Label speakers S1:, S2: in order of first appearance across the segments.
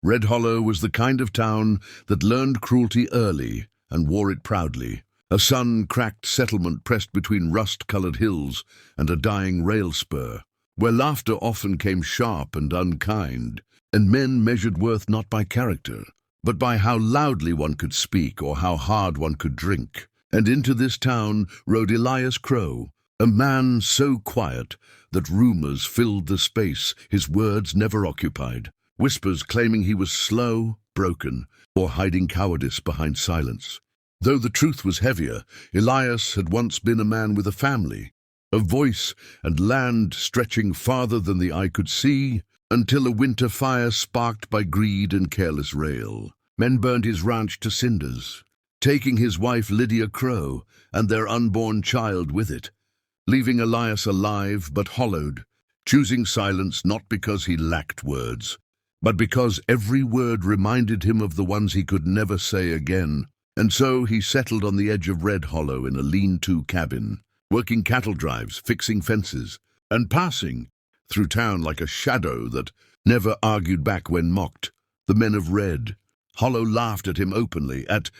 S1: Red Hollow was the kind of town that learned cruelty early and wore it proudly. A sun-cracked settlement pressed between rust-colored hills and a dying rail spur, where laughter often came sharp and unkind, and men measured worth not by character, but by how loudly one could speak or how hard one could drink. And into this town rode Elias Crow, a man so quiet that rumors filled the space his words never occupied, whispers claiming he was slow, broken, or hiding cowardice behind silence. Though the truth was heavier, Elias had once been a man with a family, a voice and land stretching farther than the eye could see, until a winter fire sparked by greed and careless rail. Men burned his ranch to cinders, taking his wife Lydia Crow and their unborn child with it, leaving Elias alive but hollowed, choosing silence not because he lacked words, but because every word reminded him of the ones he could never say again. And so he settled on the edge of Red Hollow in a lean-to cabin, working cattle drives, fixing fences, and passing through town like a shadow that never argued back when mocked. The men of Red Hollow laughed at him openly, at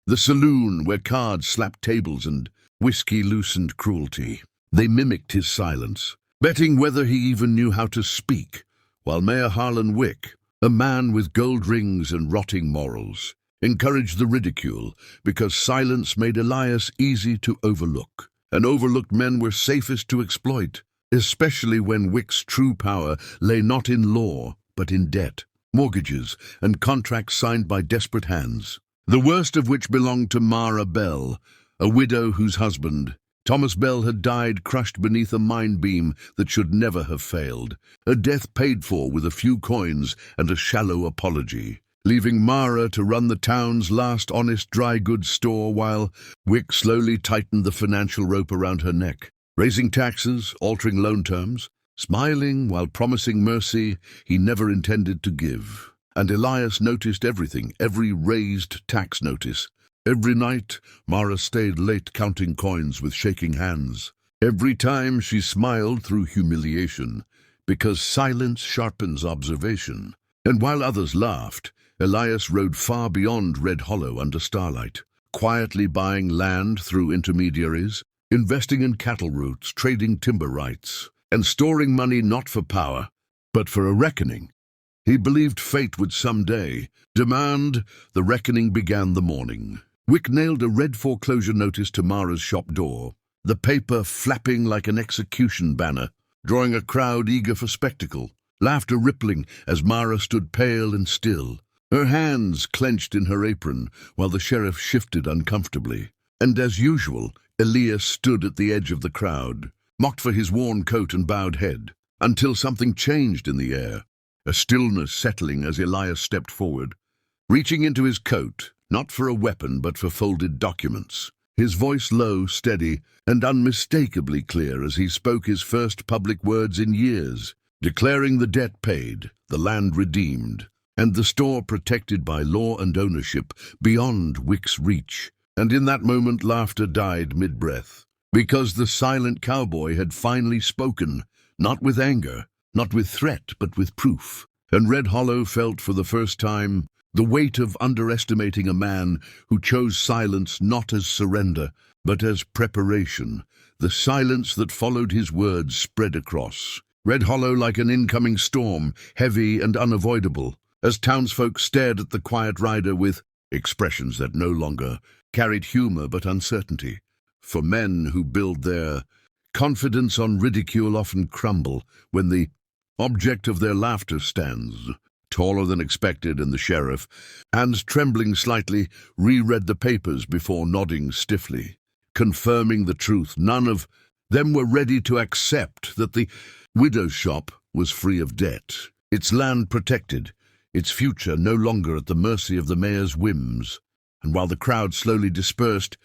S1: the saloon where cards slapped tables and whiskey loosened cruelty. They mimicked his silence, betting whether he even knew how to speak, while Mayor Harlan Wick, a man with gold rings and rotting morals, encouraged the ridicule because silence made Elias easy to overlook, and overlooked men were safest to exploit, especially when Wick's true power lay not in law but in debt, mortgages, and contracts signed by desperate hands, the worst of which belonged to Mara Bell, a widow whose husband, Thomas Bell, had died crushed beneath a mine beam that should never have failed, a death paid for with a few coins and a shallow apology, leaving Mara to run the town's last honest dry goods store while Wick slowly tightened the financial rope around her neck, raising taxes, altering loan terms, smiling while promising mercy he never intended to give. And Elias noticed everything, every raised tax notice. Every night, Mara stayed late counting coins with shaking hands. Every time she smiled through humiliation, because silence sharpens observation. And while others laughed, Elias rode far beyond Red Hollow under starlight, quietly buying land through intermediaries, investing in cattle routes, trading timber rights, and storing money not for power, but for a reckoning. He believed fate would someday demand. The reckoning began the morning. Wick nailed a red foreclosure notice to Mara's shop door, the paper flapping like an execution banner, drawing a crowd eager for spectacle, laughter rippling as Mara stood pale and still, her hands clenched in her apron while the sheriff shifted uncomfortably. And as usual, Elias stood at the edge of the crowd, mocked for his worn coat and bowed head, until something changed in the air, a stillness settling as Elias stepped forward, reaching into his coat, not for a weapon but for folded documents, his voice low, steady, and unmistakably clear as he spoke his first public words in years, declaring the debt paid, the land redeemed, and the store protected by law and ownership beyond Wick's reach. And in that moment laughter died mid-breath, because the silent cowboy had finally spoken, not with anger, not with threat, but with proof. And Red Hollow felt for the first time the weight of underestimating a man who chose silence not as surrender, but as preparation. The silence that followed his words spread across Red Hollow like an incoming storm, heavy and unavoidable, as townsfolk stared at the quiet rider with expressions that no longer carried humor but uncertainty. For men who build their confidence on ridicule often crumble when the object of their laughter stands taller than expected, and the sheriff, hands trembling slightly, reread the papers before nodding stiffly, confirming the truth. None of them were ready to accept that the widow's shop was free of debt, its land protected, its future no longer at the mercy of the mayor's whims. And while the crowd slowly dispersed,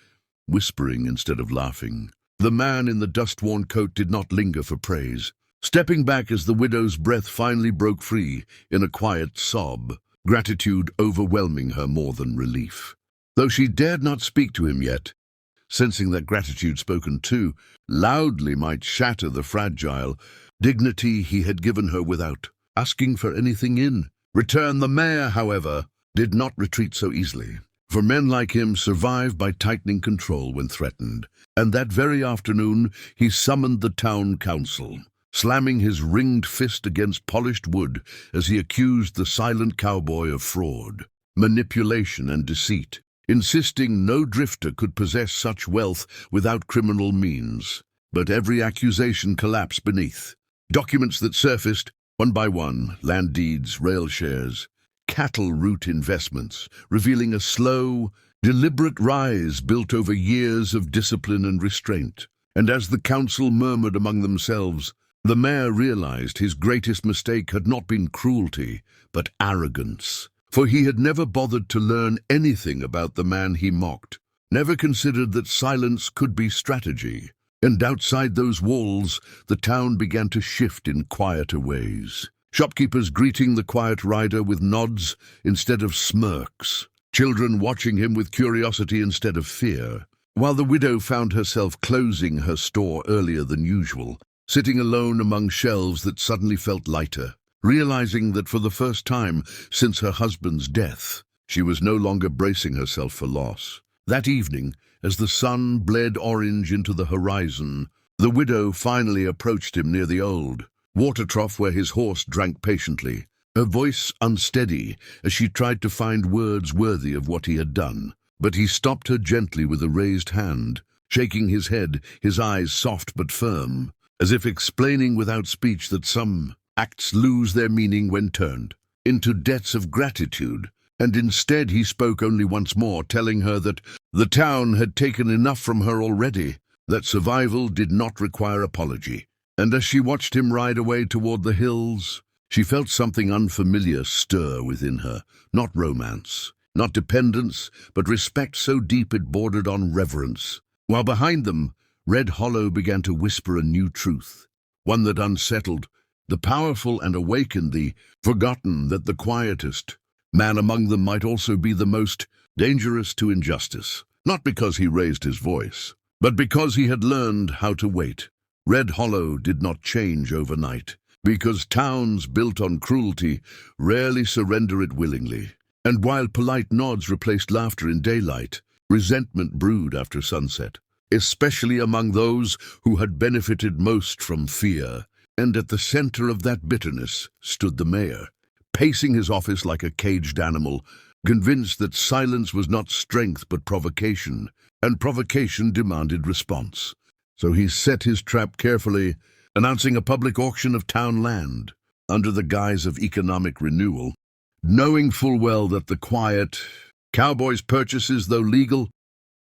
S1: whispering instead of laughing, the man in the dust-worn coat did not linger for praise, stepping back as the widow's breath finally broke free in a quiet sob, gratitude overwhelming her more than relief. Though she dared not speak to him yet, sensing that gratitude spoken too loudly might shatter the fragile dignity he had given her without asking for anything in return. The mayor, however, did not retreat so easily, for men like him survive by tightening control when threatened, and that very afternoon he summoned the town council, slamming his ringed fist against polished wood as he accused the silent cowboy of fraud, manipulation, and deceit, insisting no drifter could possess such wealth without criminal means. But every accusation collapsed beneath. Documents that surfaced, one by one, land deeds, rail shares, cattle route investments, revealing a slow, deliberate rise built over years of discipline and restraint. And as the council murmured among themselves, the mayor realized his greatest mistake had not been cruelty, but arrogance. For he had never bothered to learn anything about the man he mocked, never considered that silence could be strategy. And outside those walls, the town began to shift in quieter ways. Shopkeepers greeting the quiet rider with nods instead of smirks, children watching him with curiosity instead of fear, while the widow found herself closing her store earlier than usual, sitting alone among shelves that suddenly felt lighter, realizing that for the first time since her husband's death, she was no longer bracing herself for loss. That evening, as the sun bled orange into the horizon, the widow finally approached him near the old water trough where his horse drank patiently, her voice unsteady as she tried to find words worthy of what he had done. But he stopped her gently with a raised hand, shaking his head, his eyes soft but firm, as if explaining without speech that some acts lose their meaning when turned into debts of gratitude. And instead he spoke only once more, telling her that the town had taken enough from her already, that survival did not require apology. And as she watched him ride away toward the hills, she felt something unfamiliar stir within her, not romance, not dependence, but respect so deep it bordered on reverence. While behind them, Red Hollow began to whisper a new truth, one that unsettled the powerful and awakened the forgotten, that the quietest man among them might also be the most dangerous to injustice, not because he raised his voice, but because he had learned how to wait. Red Hollow did not change overnight, because towns built on cruelty rarely surrender it willingly. And while polite nods replaced laughter in daylight, resentment brewed after sunset, especially among those who had benefited most from fear. And at the center of that bitterness stood the mayor, pacing his office like a caged animal, convinced that silence was not strength but provocation, and provocation demanded response. So he set his trap carefully, announcing a public auction of town land under the guise of economic renewal, knowing full well that the quiet cowboy's purchases, though legal,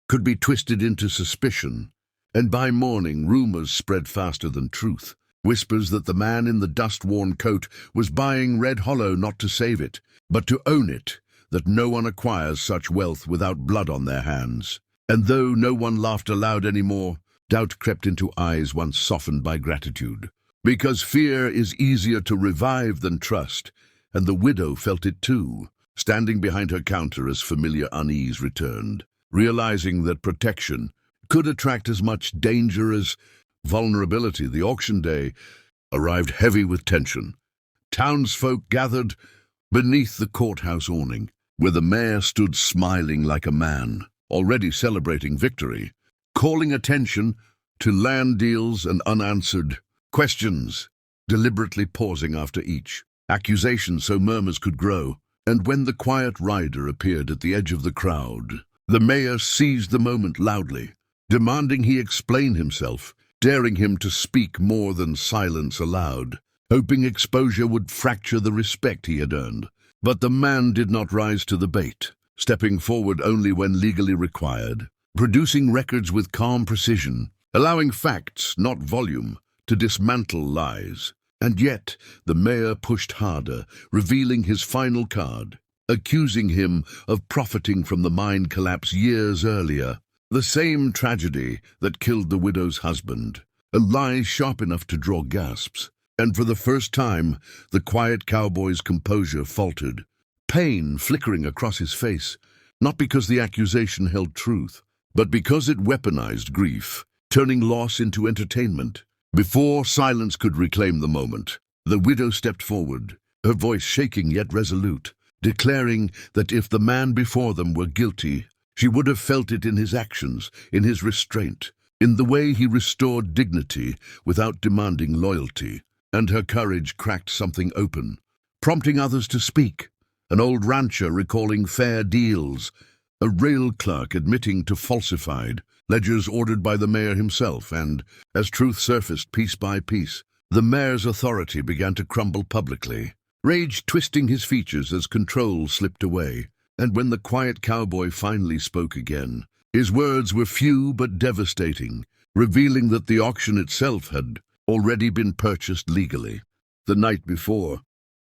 S1: could be twisted into suspicion. And by morning, rumors spread faster than truth. Whispers that the man in the dust-worn coat was buying Red Hollow not to save it, but to own it, that no one acquires such wealth without blood on their hands. And though no one laughed aloud anymore, doubt crept into eyes once softened by gratitude. Because fear is easier to revive than trust, and the widow felt it too, standing behind her counter as familiar unease returned, realizing that protection could attract as much danger as vulnerability. The auction day arrived heavy with tension. Townsfolk gathered beneath the courthouse awning, where the mayor stood smiling like a man, already celebrating victory, calling attention to land deals and unanswered questions, deliberately pausing after each accusation so murmurs could grow. And when the quiet rider appeared at the edge of the crowd, the mayor seized the moment loudly, demanding he explain himself, daring him to speak more than silence allowed, hoping exposure would fracture the respect he had earned. But the man did not rise to the bait, stepping forward only when legally required, producing records with calm precision, allowing facts, not volume, to dismantle lies. And yet the mayor pushed harder, revealing his final card, accusing him of profiting from the mine collapse years earlier, the same tragedy that killed the widow's husband, a lie sharp enough to draw gasps. And for the first time, the quiet cowboy's composure faltered, pain flickering across his face, not because the accusation held truth, but because it weaponized grief, turning loss into entertainment. Before silence could reclaim the moment, the widow stepped forward, her voice shaking yet resolute, declaring that if the man before them were guilty, she would have felt it in his actions, in his restraint, in the way he restored dignity without demanding loyalty. And her courage cracked something open, prompting others to speak. An old rancher recalling fair deals, a rail clerk admitting to falsified ledgers ordered by the mayor himself, and, as truth surfaced piece by piece, the mayor's authority began to crumble publicly, rage twisting his features as control slipped away. And when the quiet cowboy finally spoke again, his words were few but devastating, revealing that the auction itself had already been purchased legally. The night before,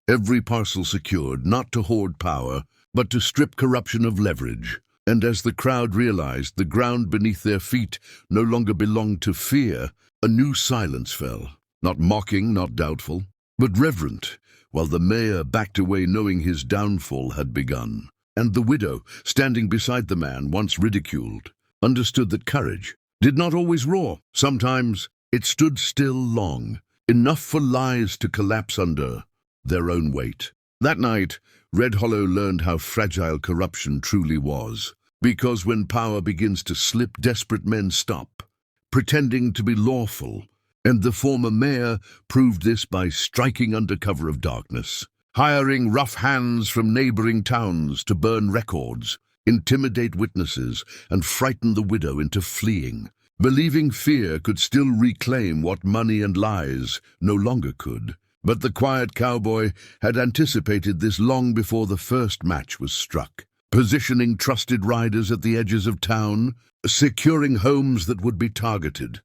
S1: every parcel secured, not to hoard power, but to strip corruption of leverage. And as the crowd realized the ground beneath their feet no longer belonged to fear, a new silence fell, not mocking, not doubtful, but reverent, while the mayor backed away knowing his downfall had begun. And the widow, standing beside the man once ridiculed, understood that courage did not always roar. Sometimes it stood still long, enough for lies to collapse under their own weight. That night, Red Hollow learned how fragile corruption truly was, because when power begins to slip, desperate men stop, pretending to be lawful, and the former mayor proved this by striking under cover of darkness, hiring rough hands from neighboring towns to burn records, intimidate witnesses, and frighten the widow into fleeing, believing fear could still reclaim what money and lies no longer could. But the quiet cowboy had anticipated this long before the first match was struck, positioning trusted riders at the edges of town, securing homes that would be targeted.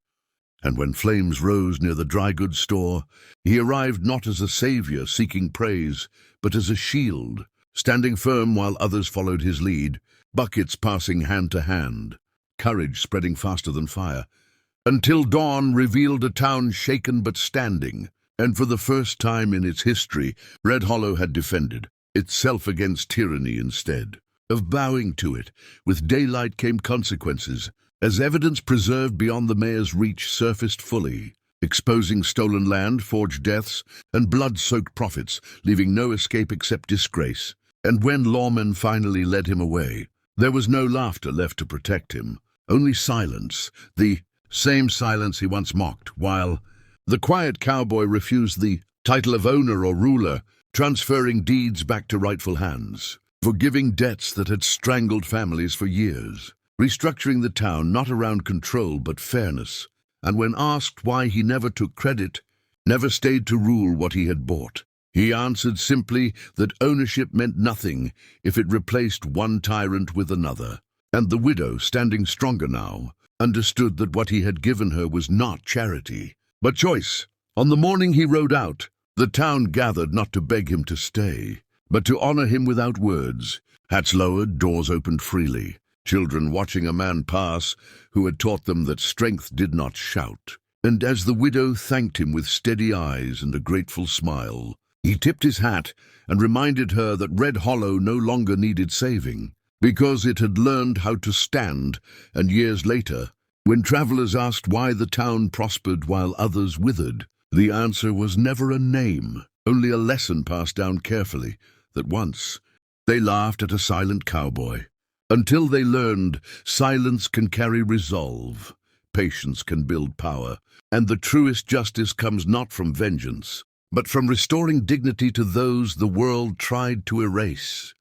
S1: And when flames rose near the dry goods store, he arrived not as a savior seeking praise, but as a shield, standing firm while others followed his lead, buckets passing hand to hand, courage spreading faster than fire, until dawn revealed a town shaken but standing. And for the first time in its history, Red Hollow had defended itself against tyranny instead of bowing to it. With daylight came consequences, as evidence preserved beyond the mayor's reach surfaced fully, exposing stolen land, forged deaths, and blood-soaked profits, leaving no escape except disgrace. And when lawmen finally led him away, there was no laughter left to protect him, only silence, the same silence he once mocked, while the quiet cowboy refused the title of owner or ruler, transferring deeds back to rightful hands, forgiving debts that had strangled families for years, restructuring the town not around control but fairness. And when asked why he never took credit, never stayed to rule what he had bought, he answered simply that ownership meant nothing if it replaced one tyrant with another. And the widow, standing stronger now, understood that what he had given her was not charity, but choice. On the morning he rode out, the town gathered not to beg him to stay, but to honor him without words. Hats lowered, doors opened freely, children watching a man pass who had taught them that strength did not shout. And as the widow thanked him with steady eyes and a grateful smile, he tipped his hat and reminded her that Red Hollow no longer needed saving, because it had learned how to stand. And years later, when travelers asked why the town prospered while others withered, the answer was never a name, only a lesson passed down carefully, that once they laughed at a silent cowboy, until they learned silence can carry resolve, patience can build power, and the truest justice comes not from vengeance, but from restoring dignity to those the world tried to erase.